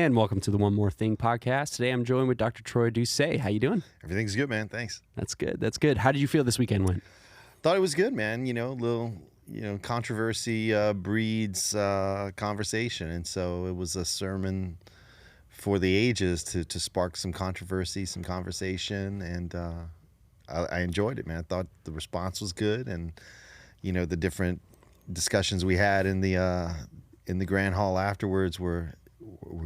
And welcome to the One More Thing podcast. Today I'm joined with Dr. Troy Doucet. How you doing? Everything's good, man. Thanks. That's good. That's good. How did you feel this weekend went? Thought it was good, man. You know, a little, controversy breeds conversation. And so it was a sermon for the ages to spark some controversy, some conversation. And I enjoyed it, man. I thought the response was good. And, the different discussions we had in the grand hall afterwards were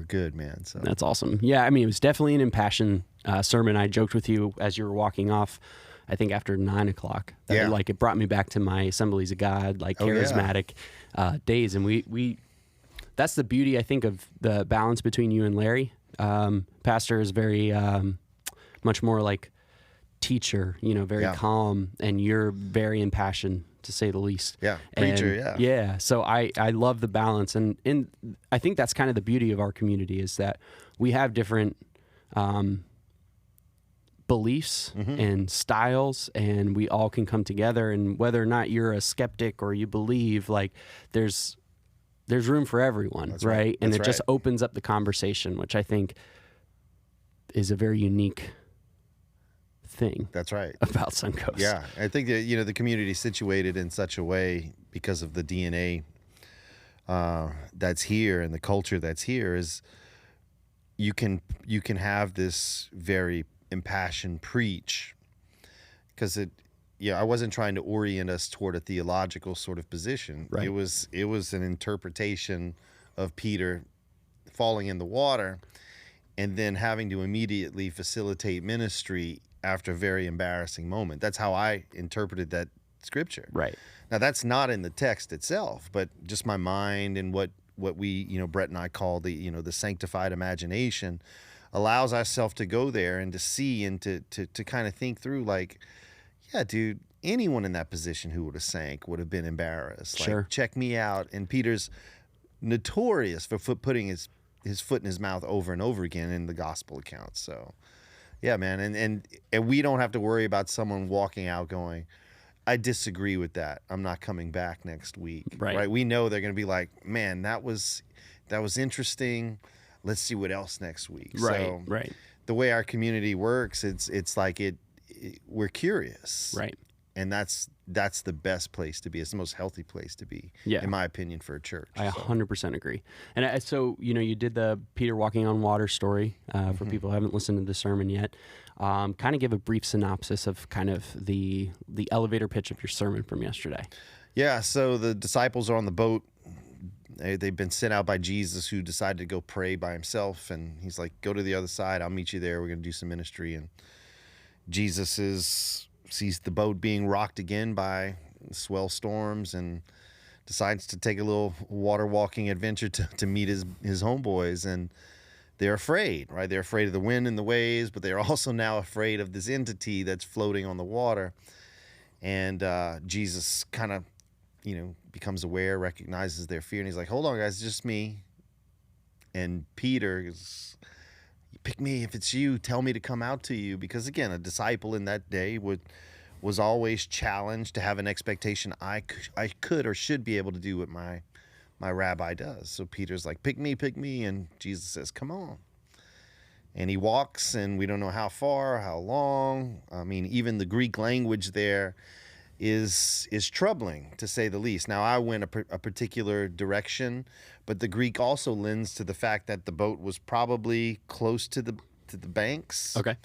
good, man. So that's awesome. Yeah, I mean, it was definitely an impassioned sermon. I joked with you as you were walking off, I think after 9 o'clock. Yeah. Like it brought me back to my Assemblies of God, like charismatic days. And we that's the beauty, I think, of the balance between you and Larry. Pastor is very much more like teacher, very calm, and you're very impassioned, to say the least. Yeah, preacher, and, yeah. So I love the balance, and I think that's kind of the beauty of our community is that we have different beliefs and styles, and we all can come together. And whether or not you're a skeptic or you believe, like there's room for everyone, That's right? And That's it just opens up the conversation, which I think is a very unique thing. That's right. About Suncoast. Yeah, I think that the community is situated in such a way because of the DNA that's here and the culture that's here is you can have this very impassioned preach because I wasn't trying to orient us toward a theological sort of position. Right. It was an interpretation of Peter falling in the water and then having to immediately facilitate ministry after a very embarrassing moment. That's how I interpreted that scripture. Right. Now that's not in the text itself, but just my mind and what we, Brett and I call the sanctified imagination allows ourselves to go there and to see and to kind of think through like, yeah, dude, anyone in that position who would have sank would have been embarrassed. Sure. Like, check me out. And Peter's notorious for putting his foot in his mouth over and over again in the gospel accounts. So yeah, man, and we don't have to worry about someone walking out going, I disagree with that. I'm not coming back next week. Right. We know they're going to be like, man, that was interesting. Let's see what else next week. So Right. The way our community works, it's like we're curious. Right. And that's the best place to be. It's the most healthy place to be, in my opinion, for a church. I 100% agree. And so, you did the Peter walking on water story for people who haven't listened to the sermon yet. Kind of give a brief synopsis of kind of the elevator pitch of your sermon from yesterday. Yeah, so the disciples are on the boat. They've been sent out by Jesus, who decided to go pray by himself. And he's like, go to the other side. I'll meet you there. We're going to do some ministry. And Jesus sees the boat being rocked again by swell storms and decides to take a little water walking adventure to meet his homeboys. And they're afraid, right? They're afraid of the wind and the waves, but they're also now afraid of this entity that's floating on the water. And Jesus kind of, becomes aware, recognizes their fear, and he's like, hold on, guys, it's just me. And Peter is, pick me if it's you, tell me to come out to you. Because again, a disciple in that day was always challenged to have an expectation I could or should be able to do what my rabbi does. So Peter's like, pick me, and Jesus says, come on. And he walks, and we don't know how far, how long. I mean, even the Greek language there is troubling, to say the least. Now, I went a particular direction, but the Greek also lends to the fact that the boat was probably close to the banks. Okay.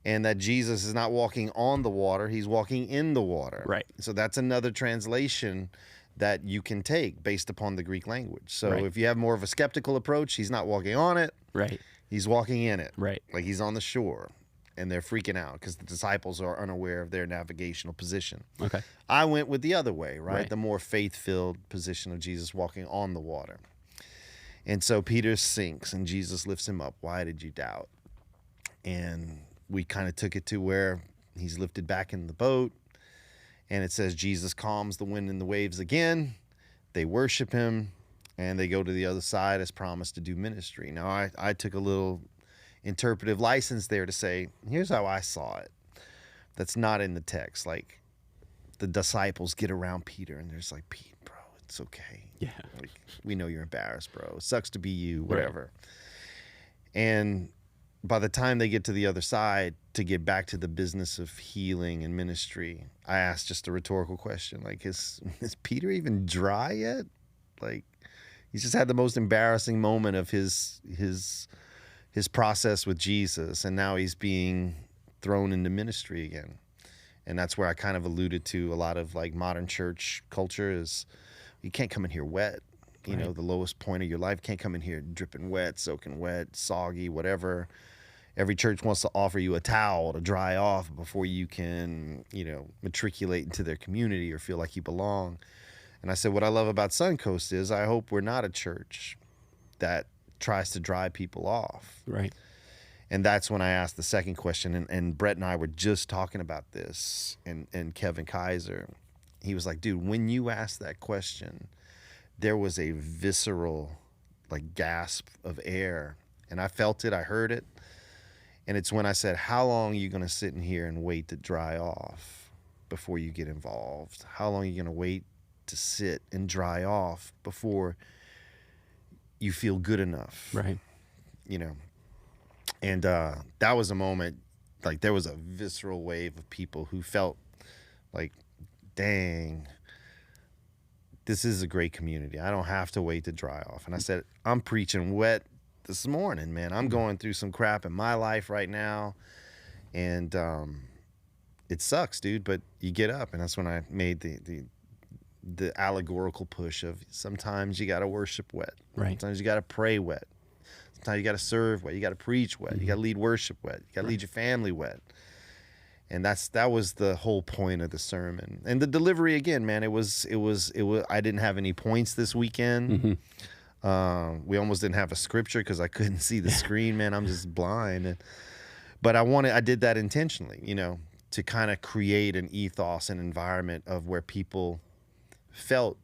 And that Jesus is not walking on the water, he's walking in the water. Right. So that's another translation that you can take based upon the Greek language. So Right. if you have more of a skeptical approach, he's not walking on it. Right. He's walking in it. Right. Like he's on the shore. And they're freaking out because the disciples are unaware of their navigational position. Okay. I went with the other way, right? Right. The more faith-filled position of Jesus walking on the water. And so Peter sinks and Jesus lifts him up. Why did you doubt? And we kind of took it to where he's lifted back in the boat. And it says Jesus calms the wind and the waves again. They worship him. And they go to the other side as promised to do ministry. Now, I took a little interpretive license there to say, here's how I saw it. That's not in the text. Like, the disciples get around Peter and they're just like, Pete, bro, it's okay. Yeah. Like, we know you're embarrassed, bro. It sucks to be you, whatever. And by the time they get to the other side, to get back to the business of healing and ministry, I asked just a rhetorical question, like, is Peter even dry yet? Like, he's just had the most embarrassing moment of his process with Jesus, and now he's being thrown into ministry again. And that's where I kind of alluded to a lot of like modern church culture is you can't come in here wet. You know, the lowest point of your life, can't come in here dripping wet, soaking wet, soggy, whatever. Every church wants to offer you a towel to dry off before you can, you know, matriculate into their community or feel like you belong. And I said, what I love about Suncoast is I hope we're not a church that tries to dry people off. Right. And that's when I asked the second question. And Brett and I were just talking about this, and Kevin Kaiser, he was like, dude, when you asked that question, there was a visceral like gasp of air. And I felt it, I heard it. And it's when I said, how long are you going to sit in here and wait to dry off before you get involved? How long are you going to wait to sit and dry off before you feel good enough? Right. You know, and that was a moment, like there was a visceral wave of people who felt like, dang, this is a great community. I don't have to wait to dry off. And I said, I'm preaching wet this morning, man. I'm going through some crap in my life right now, and it sucks, dude, but you get up. And that's when I made the allegorical push of sometimes you got to worship wet. Right. Sometimes you got to pray wet. Sometimes you got to serve wet. You got to preach wet. You got to lead worship wet. You got to lead your family wet. And that was the whole point of the sermon. And the delivery, again, man, it was I didn't have any points this weekend. We almost didn't have a scripture because I couldn't see the screen, man. I'm just blind. But I did that intentionally, you know, to kind of create an ethos, an environment of where people felt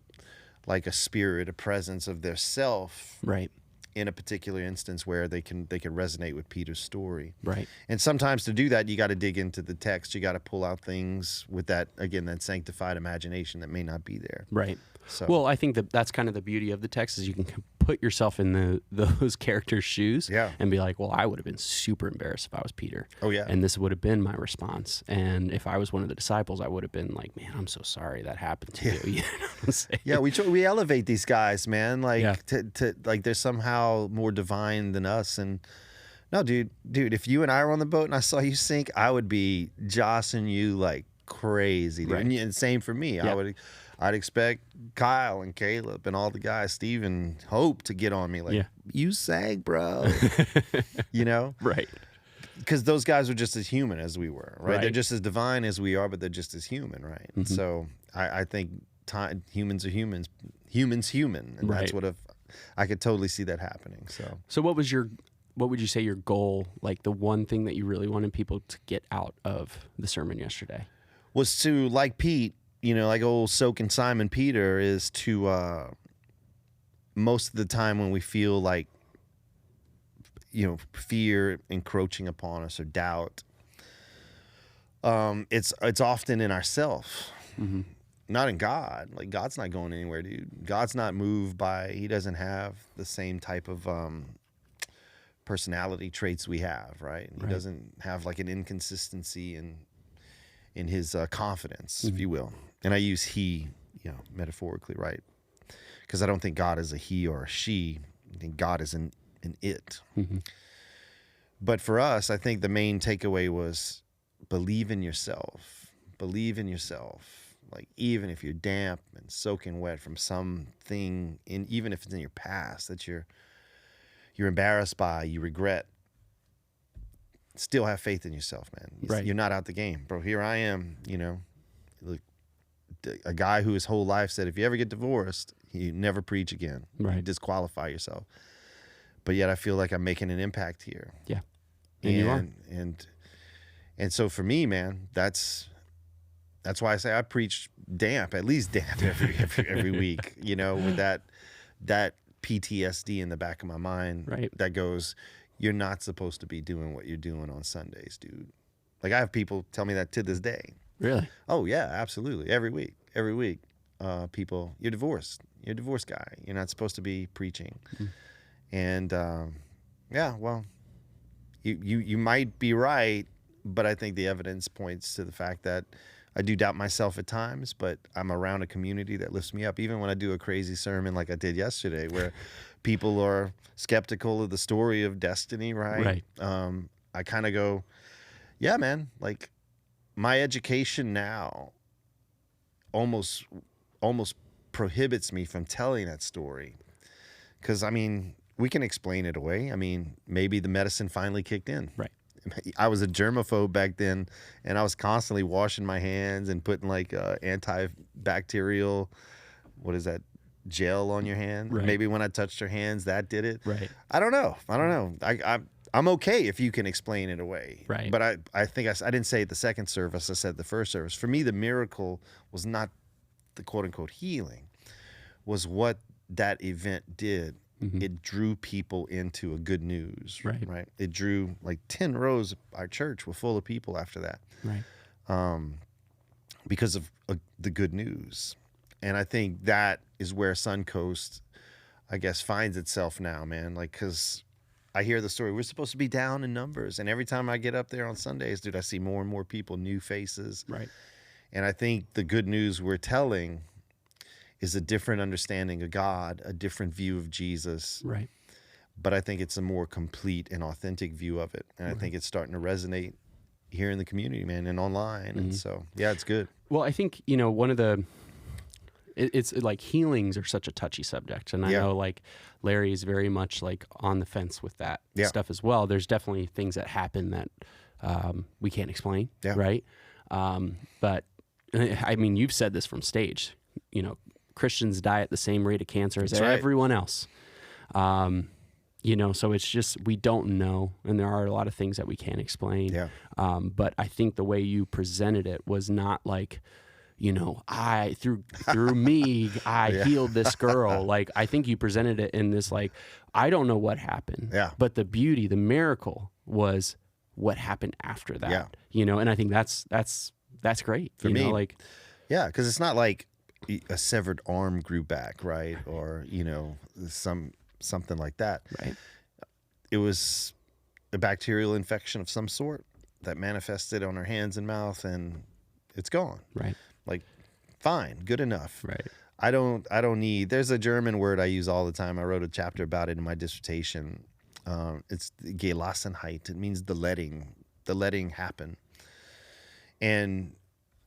like a spirit, a presence of their self. Right. In a particular instance where they can resonate with Peter's story. Right. And sometimes to do that, you got to dig into the text. You got to pull out things with that, again, that sanctified imagination that may not be there. Right. So, well, I think that's kind of the beauty of the text is you can put yourself in those characters' shoes and be like, well, I would have been super embarrassed if I was Peter. Oh, yeah. And this would have been my response. And if I was one of the disciples, I would have been like, man, I'm so sorry that happened to you. You know what I'm saying? Yeah, we elevate these guys, man. Like, to like they're somehow more divine than us. And no, dude, if you and I were on the boat and I saw you sink, I would be jossing you like crazy. Dude. Right. And same for me. Yeah. I'd expect Kyle and Caleb and all the guys, Steve and Hope, to get on me like, you sang, bro. You know? Right. Because those guys are just as human as we were, right? They're just as divine as we are, but they're just as human, right? And so I think humans are humans, human. And that's what I could totally see that happening. So what would you say your goal, like the one thing that you really wanted people to get out of the sermon yesterday? Was to, like Pete, you know, like old soaking Simon Peter, is to most of the time when we feel like, you know, fear encroaching upon us or doubt, it's often in ourself, not in God. Like God's not going anywhere, dude. God's not moved by, he doesn't have the same type of personality traits we have, right? He doesn't have like an inconsistency in his confidence, if you will. And I use he, you know, metaphorically, right? Because I don't think God is a he or a she. I think God is an it. But for us, I think the main takeaway was believe in yourself. Believe in yourself. Like even if you're damp and soaking wet from something, even if it's in your past that you're embarrassed by, you regret, still have faith in yourself, man. Right. You're not out the game, bro. Here I am, you know, look, a guy who his whole life said, if you ever get divorced, you never preach again. Right. You disqualify yourself. But yet I feel like I'm making an impact here. Yeah. And you are. And so for me, man, that's why I say I preach damp, at least damp every week, you know, with that PTSD in the back of my mind. Right. That goes, you're not supposed to be doing what you're doing on Sundays, dude. Like I have people tell me that to this day. Really? Oh yeah, absolutely. Every week, people, you're divorced. You're a divorced guy. You're not supposed to be preaching. And yeah, well, You might be right, but I think the evidence points to the fact that I do doubt myself at times, but I'm around a community that lifts me up. Even when I do a crazy sermon like I did yesterday, where people are skeptical of the story of destiny, right? I kind of go, yeah, man, like my education now almost prohibits me from telling that story. Because, I mean, we can explain it away. I mean, maybe the medicine finally kicked in. Right. I was a germaphobe back then, and I was constantly washing my hands and putting like antibacterial, what is that, gel on your hand. Right. Maybe when I touched your hands, that did it. Right. I don't know. I'm okay if you can explain it away. Right. But I think I didn't say it the second service. I said the first service. For me, the miracle was not the quote unquote healing, was what that event did. It drew people into a good news, right? It drew like 10 rows of our church were full of people after that, right? Because of the good news. And I think that is where Suncoast, I guess, finds itself now, man. Like, because I hear the story, we're supposed to be down in numbers, and every time I get up there on Sundays, dude, I see more and more people, new faces, right? And I think the good news we're telling is a different understanding of God, a different view of Jesus. Right. But I think it's a more complete and authentic view of it. And I think it's starting to resonate here in the community, man, and online. And so, yeah, it's good. Well, I think, one of the, it's like healings are such a touchy subject. And I know like Larry is very much like on the fence with that stuff as well. There's definitely things that happen that we can't explain. Right. But I mean, you've said this from stage, Christians die at the same rate of cancer as everyone else. So it's just, we don't know. And there are a lot of things that we can't explain. Yeah. But I think the way you presented it was not like, I, through me, I healed this girl. Like, I think you presented it in this, like, I don't know what happened. Yeah. But the beauty, the miracle was what happened after that. Yeah. And I think that's great. For me, like, yeah, because it's not like a severed arm grew back, right? Or, something like that. Right. It was a bacterial infection of some sort that manifested on her hands and mouth, and it's gone. Right. Like, fine, good enough. Right. I don't need, there's a German word I use all the time. I wrote a chapter about it in my dissertation. It's Gelassenheit. It means the letting happen. And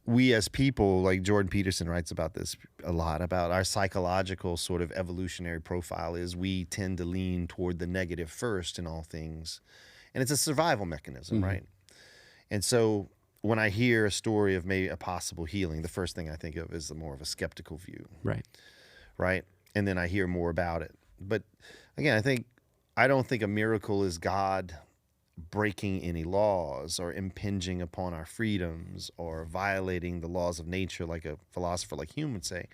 we as people, like Jordan Peterson writes about this a lot, about our psychological sort of evolutionary profile is we tend to lean toward the negative first in all things. And it's a survival mechanism, right? And so when I hear a story of maybe a possible healing, the first thing I think of is more of a skeptical view. Right. And then I hear more about it. But again, I don't think a miracle is God breaking any laws or impinging upon our freedoms or violating the laws of nature like a philosopher like Hume would say.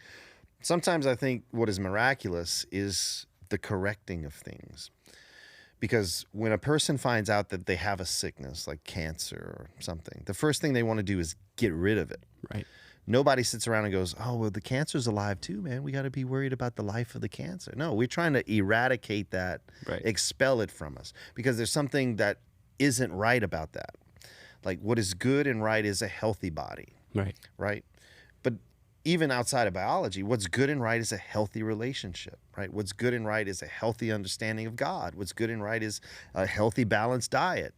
Sometimes I think what is miraculous is the correcting of things. Because when a person finds out that they have a sickness like cancer or something, the first thing they want to do is get rid of it. Right. Nobody sits around and goes, oh, well, the cancer's alive too, man. We got to be worried about the life of the cancer. No, we're trying to eradicate that, expel it from us, because there's something that isn't right about that. Like, what is good and right is a healthy body. Right. But even outside of biology, what's good and right is a healthy relationship, right? What's good and right is a healthy understanding of God. What's good and right is a healthy, balanced diet.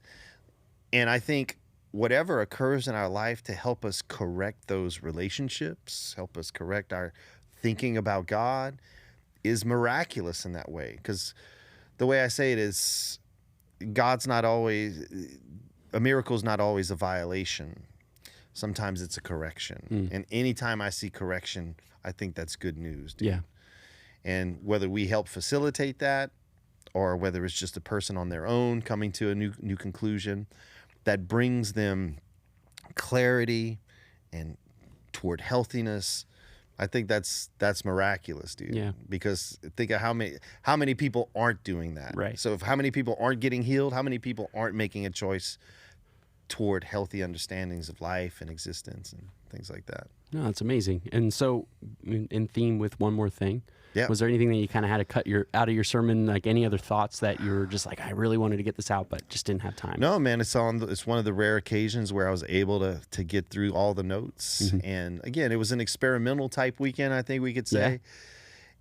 And I think whatever occurs in our life to help us correct those relationships, help us correct our thinking about God, is miraculous in that way. Because the way I say it is, God's not always, a miracle is not always a violation. Sometimes it's a correction. And anytime I see correction, I think that's good news, dude. And whether we help facilitate that, or whether it's just a person on their own coming to a new conclusion that brings them clarity and toward healthiness, I think that's miraculous, dude. Because think of how many people aren't doing that. So if how many people aren't getting healed, how many people aren't making a choice toward healthy understandings of life and existence and things like that. No, it's amazing. And so in theme with one more thing, Yeah. Was there anything that you kind of had to cut out of your sermon, like any other thoughts that you were just like, I really wanted to get this out, but just didn't have time? No, man, it's one of the rare occasions where I was able to get through all the notes. And again, it was an experimental type weekend, I think we could say.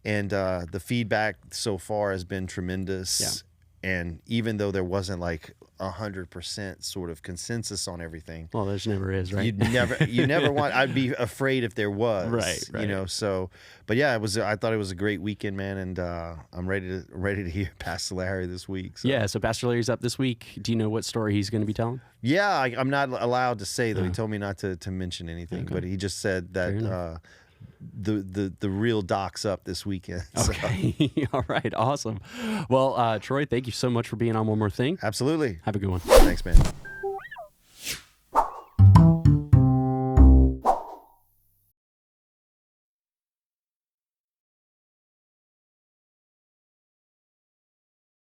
And the feedback so far has been tremendous. And even though there wasn't like 100% sort of consensus on everything, well, there's never is, right? You never want. I'd be afraid if there was, right. You know. So, but yeah, I thought it was a great weekend, man, and I'm ready to hear Pastor Larry this week. So. Yeah, so Pastor Larry's up this week. Do you know what story he's going to be telling? Yeah, I'm not allowed to say though. He told me not to mention anything, but he just said that. The real doc's up this weekend. Okay. All right. Awesome. Well, Troy, thank you so much for being on One More Thing. Absolutely. Have a good one. Thanks, man.